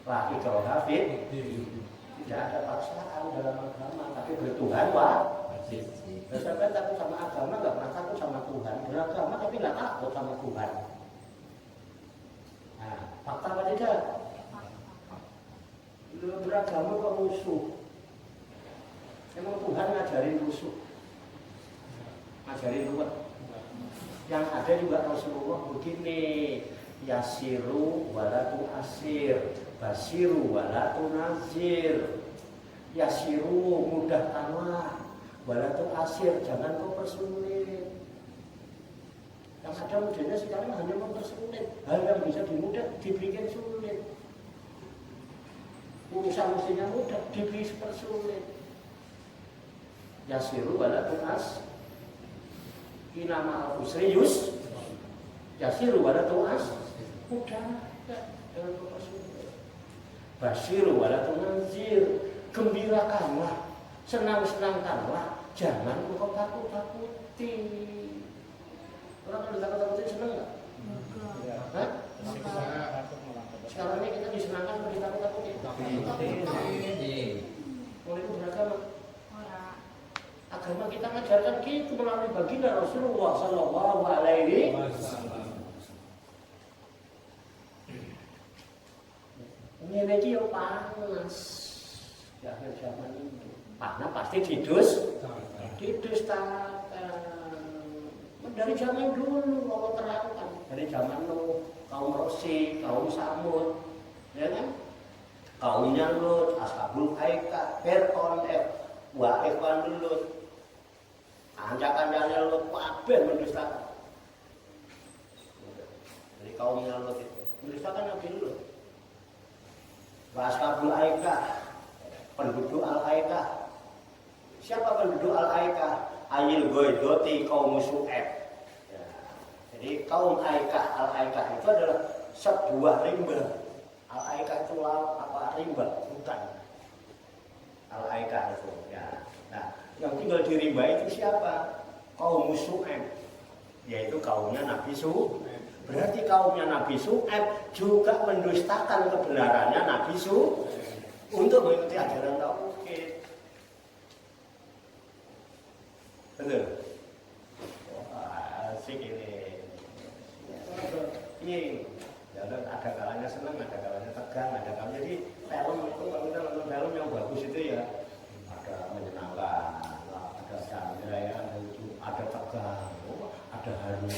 Laki kalau hafid tidak ada paksaan dalam agama, tapi bertuhan Sampai takut sama agama, nggak pernah takut sama Tuhan. Beragama tapi nggak takut sama Tuhan. Nah, fakta apa tidak? Beragama kok musuh? Emang Tuhan ngajarin musuh? Ngajarin luar? Yang ada juga Rasulullah begini, yasiru walatu asir, basiru walatu nazir. Yasiru mudahkanlah, walatu asir jangan kau persulit. Yang ada mudahnya sekarang hanya mempersulit. Hal yang bisa dimudah dibikin sulit. Urusan mestinya mudah dibikin persulit. Yasiru walatu asir. Inama al-usriyus yasiru walatu asir. Mudah, jangan kau persulit. Basiru walatu nazir. Gembirakanlah, senang-senangkanlah, jangan kau takut-takuti. Orang kalau takut-takuti senang nggak? Hah? Sekarang ini kita disenangkan seperti takut-takut ya. Mulai itu beragama. Agama kita mengajarkan gitu melalui baginda Rasulullah Sallallahu Alaihi Wasallam. Ini lagi yang panas di akhir zaman ini. Panas pasti didustakan. Dari zaman dulu Allah terangkan, dari zaman Nuh, kaum Rosi, kaum Samud, ya kan? Kaumnya Lut, Ashabul Aikah, Fir'aun, wa ikhwan Lut, ancakan-ancakan Lut, kabeh mendustakan. Dari kaumnya Lut itu mendustakan Nabi Lut. Wa Ashabul Aikah, penduduk Al-Aikah. Siapa penduduk Al-Aikah? Ayil Goidoti kaum Su'eb. Jadi kaum Aikah, Al-Aikah itu adalah sebuah rimba. Al-Aikah itu rimba, hutan. Al-Aikah itu. Ya. Nah, yang tinggal di rimba itu siapa? Kaum Su'eb, yaitu kaumnya Nabi Su'eb. Berarti kaumnya Nabi Su'eb juga mendustakan kebenarannya Nabi Su'eb untuk mengikuti ajaran tauhid. Betul. Wah, asik ini. Iya, ada kalanya senang, ada kalanya tegang, ada kalanya jadi film itu kalau kita nonton film yang bagus itu ya ada menyenangkan, ada canda ya, ada tegang, ada haru,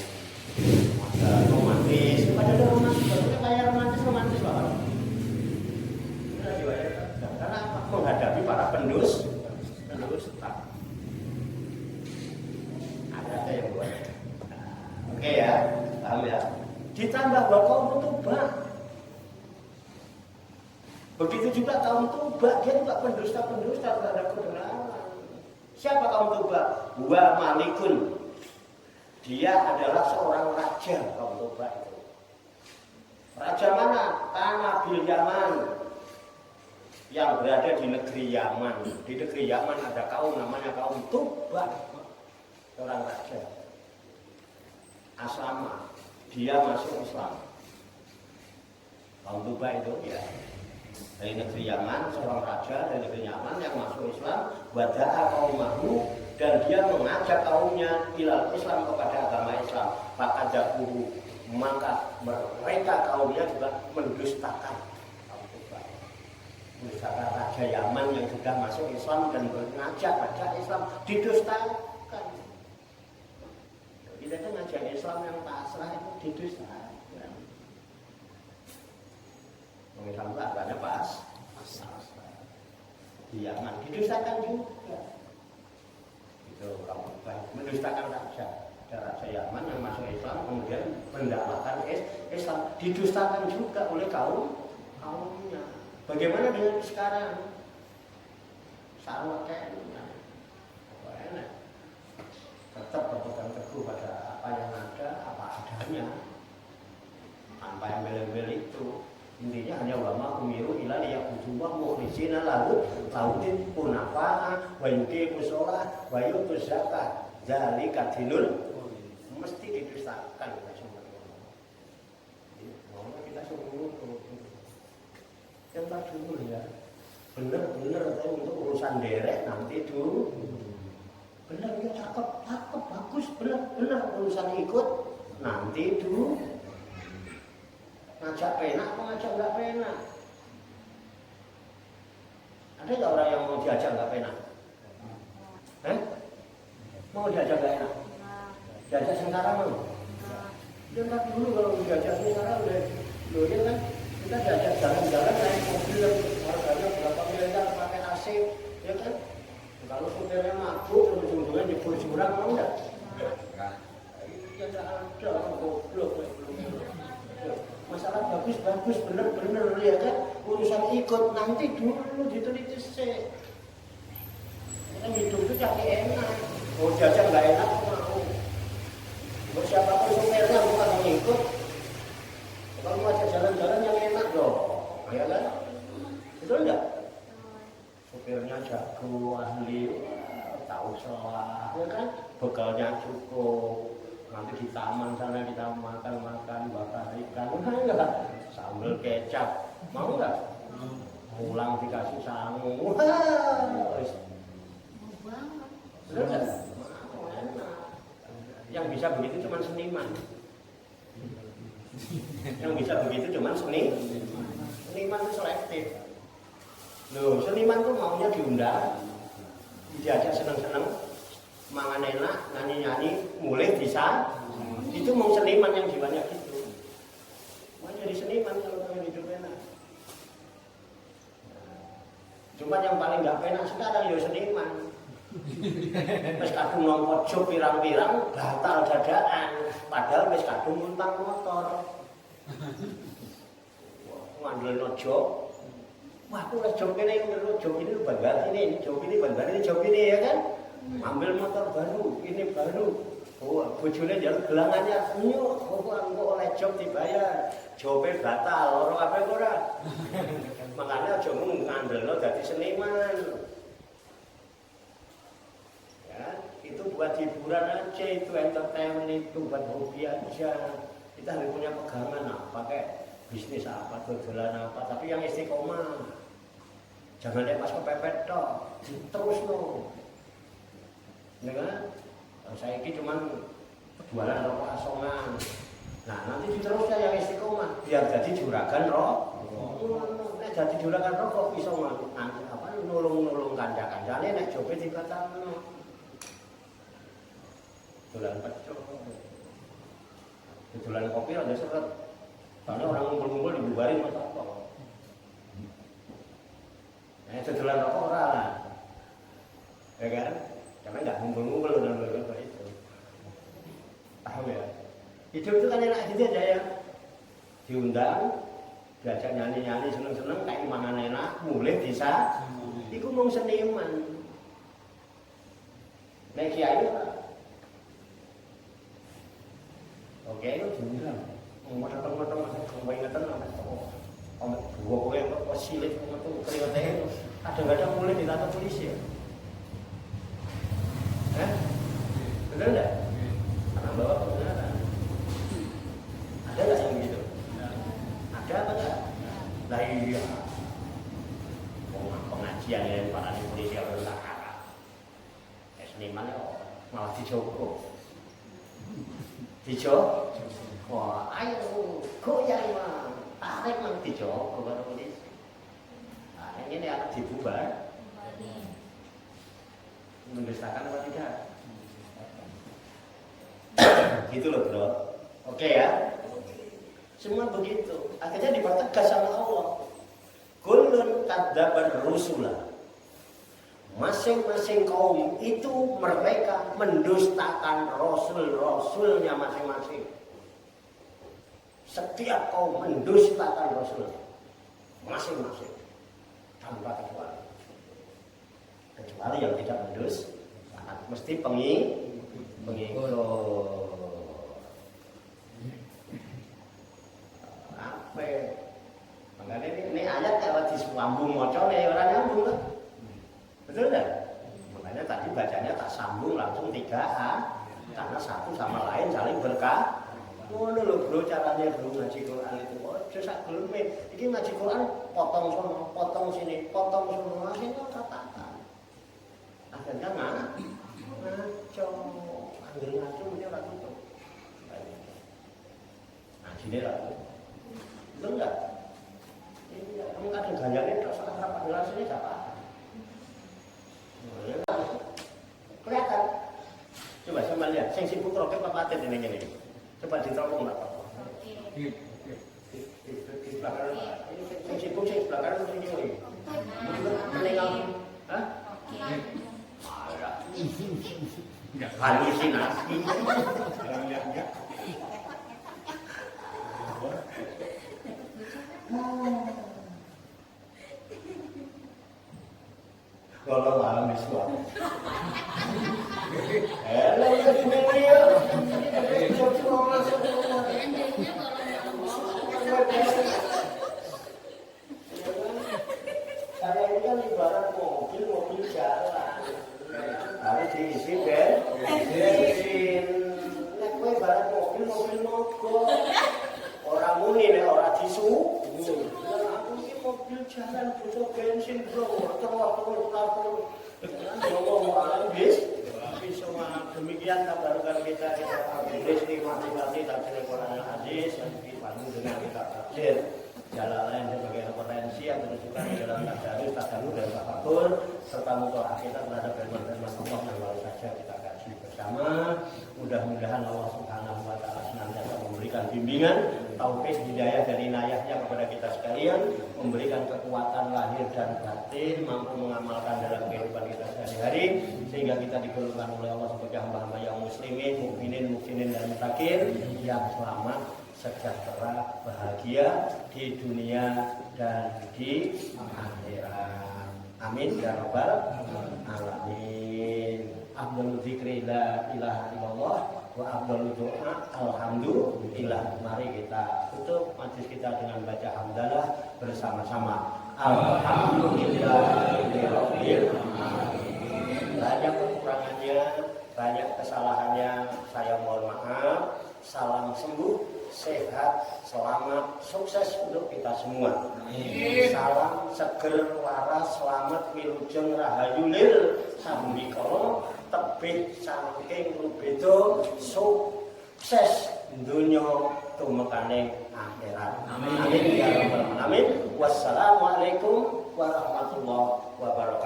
ada romantis, ada romantis, bagusnya kayak romantis banget. Karena menghadapi para pendusta. Ada yang buat. Oke ya, paham ya. Ditambah bahwa kaum Tubak. Begitu juga kaum Tubak, dia juga pendusta terhadap kebenaran. Siapa kaum Tubak? Wa Malikun. Dia adalah seorang raja kaum Tubak itu. Raja mana? Tanah Bil Yaman. Yang berada di negeri Yaman. Di negeri Yaman ada kaum namanya kaum Tubak. Seorang raja. Aslama. Dia masuk Islam. Kaum Tubak itu ya dari negeri Yaman, seorang raja dari negeri Yaman yang masuk Islam, wada'a qaumahu, dan dia mengajak kaumnya ilal Islam, kepada agama Islam. Maka jabuhu, maka mereka kaumnya juga mendustakan kaum Tubak. Mendustakan raja Yaman yang sudah masuk Islam dan mengajak raja Islam, didustakan. Kita itu ngajak Islam yang pasrah itu didustakan. Islam itu agamanya pasrah. Di Yaman didustakan juga. Itu kamu baik mendustakan raja. Ada raja Yaman yang masuk Islam kemudian mendakwakan Islam, didustakan juga oleh kaumnya. Bagaimana dengan sekarang? Sama kayak enak. Tetap berpegang teguh pada apa yang ada, apa adanya, tanpa embel-embel itu. Intinya hanya ulama umiru ila liya'budullah mukhlishina lahu din hunafa wa yuqimus shalah wa yutuz zakat. Zalika dinul mesti didustakan kita semua. Mau kita semua yang tak dulu ya. Bener-bener untuk urusan derek nanti dulu. Benar, ya cakep, bagus, benar urusan ikut nanti dulu. Ngajak penak, ngajak nggak penak. Ada nggak orang yang mau diajak nggak penak? Mau diajak nggak enak? Diajak sekarang mau? Ya nggak dulu kalau diajak sekarang udah, ya kan? Kita diajak jalan-jalan naik mobil harganya berapa miliar pakai AC, ya kan? Kalau supirnya mabuk, ujung-ujungnya jebol jurang, mau enggak? Ya enggak ada, goblok. Masalah bagus, bener, ya kan? Urusan ikut, nanti dulu diteliti sih. Kita hidup itu cari enak. Mau jajan enggak enak, mau. Siapapun supirnya bukan mengikut. Kalau mau ajak jalan-jalan yang enak dong, ya kan? Betul enggak? Supirnya jago, ahli, tahu salah, ya kan? Bekalnya cukup, nanti di taman sana kita makan bakar ikan, enggak, sambal kecap, mau nggak? Pulang dikasih sangu, yang bisa begitu cuma seniman. Yang bisa begitu cuma seniman itu selektif. Loh, seniman tuh maunya diundang, diajak seneng-seneng, mangan enak, nyanyi-nyanyi, mulai bisa. Itu mau seniman yang jiwanya gitu. Mau jadi seniman kalau pengen hidup enak. Cuma yang paling gak enak sekarang ya seniman. Wis kadung nongko job pirang-pirang batal dadaan, padahal wis kadung numpang motor. Ngandel job. Wah, aku udah job ini bandar ini, job ini bandar ini, job ini ya kan? Ambil motor baru, ini baru. Oh, bojone jalan gelangannya, nyuk, aku oleh job dibayar. Jobnya batal, orang apa ora? Makanya aja ngandelno dadi seniman. Ya, itu buat hiburan aja, itu entertainment, itu buat hobi aja. Kita harus punya pegangan apa kayak bisnis apa, dodolan apa, tapi yang istiqomah. Jangan lihat pas kepepet toh, terus loh. Ya kan? Saya ini cuma jualan rokok asongan. Nah, nanti diterusnya yang istiqomah, biar jadi juragan rokok. Nek jadi juragan rokok bisa nanti apa nulung kanca-kancane nek jobe dibatalno. Dolan pecel. Dolan kopi aja seret. Karena orang ngumpul-ngumpul dibubarin masa apa? Dolan rokok ora lah. Ya kan? Karena nggak ngumpul-ngumpul dalam rokok itu. Paham ya? Hidup itu kan enak gitu aja ya. Diundang, diajak nyanyi-nyanyi seneng-seneng, kayak mangan enak, mulai bisa. Iku mau seniman. Nek kiai ora. Oke, itu diundang. Matang-matang kembali ngeten ana kok. Omong dua kowe kok silit metu keringetnya. Kadang-kadang mulai ditata polisi ya. Benar enggak? Karena bawa kebenaran. Ada nggak yang begitu? Ada apa enggak? Lah iya. Pengajian yang para polisi harus sakara. Seniman malah dijogo. Wah, ayo goyang mah. Tarik mang dijogo karo polisi. Nah, ini akan dibubar. Mendustakan apa tidak? Gitu loh bro. Oke ya. Semua begitu. Akhirnya dipertegas sama Allah. Kullun kadzaban rusula. Masing-masing kaum itu mereka mendustakan rasul-rasulnya masing-masing. Setiap kaum mendustakan rasulnya masing-masing tanpa kecuali. Kecuali yang tidak mendustakan, mesti pengikut. Apa? Makanya ini ayat kalau disambung mocone orang nyambung kan? Betul enggak? Makanya tadi bacanya tak sambung langsung 3A karena satu sama lain saling berkah. Ngono lho bro caranya bro ngaji Quran itu. Ojo sak geleme. Iki ngaji Quran potong sono, potong sini, potong sono, akhirnya katakan. Akhirnya ngaco. Anggere ngaco mesti ora tutup. Nah, sini lah. Betul enggak? Iya, kamu kadang gayanya tok salah rapat jelas ini enggak apa-apa. Kelihatan. Coba sama lihat, sing sibuk roket apa paten ini. Coba diteropong Pak. Di belakang. Sing sibuk sing belakang sing ini. Meninggal. Hah? Enggak halusinasi. Enggak. Kalau malam disuap. Hello, Ketua. Saya ini kan ibarat mobil jalan. Harus diisi bensin. Nek kowe mogok. Orang muni nek ora disu. Lah aku iki mobil jalan butuh bensin bro. Terus ngomong habis. Semua demikian kabar kita Rizki mati-mati tafsir Quran Al-Aziz yang dibangun dengan kita tafsir Jalalain sebagai referensi yang menunjukkan dalam tadarus, tadabbur dan tafakur serta mutola'ah kita terhadap firman-firman Allah yang baru saja kita kaji bersama. Mudah-mudahan Allah Subhanahu wa taala senantiasa memberikan bimbingan, taufik, hidayah dan inayahnya kepada kita sekalian, memberikan kekuatan lahir dan batin, mampu mengamalkan dalam kehidupan kita sehari-hari sehingga kita digolongkan oleh Allah sebagai hamba-hamba yang muslimin, mukminin dan mutakin yang selamat, sejahtera, bahagia di dunia dan di akhirat. Amin ya rabbal alamin. Afdhalul dzikri la ilaha illallah wa afdhalud doa alhamdulillah. Mari kita tutup majlis kita dengan baca hamdalah bersama-sama. Alhamdulillahirabbil alamin. Banyak kekurangannya, banyak kesalahannya, saya mohon maaf. Salam sembuh, sehat, selamat, sukses untuk kita semua. Salam seger, waras, selamat, wilujeng, rahayu lil sambikala tebih saking rubedo sukses dunya tumekaning akhirat. Amin ya rabbal alamin. Wassalamualaikum warahmatullahi wabarakatuh.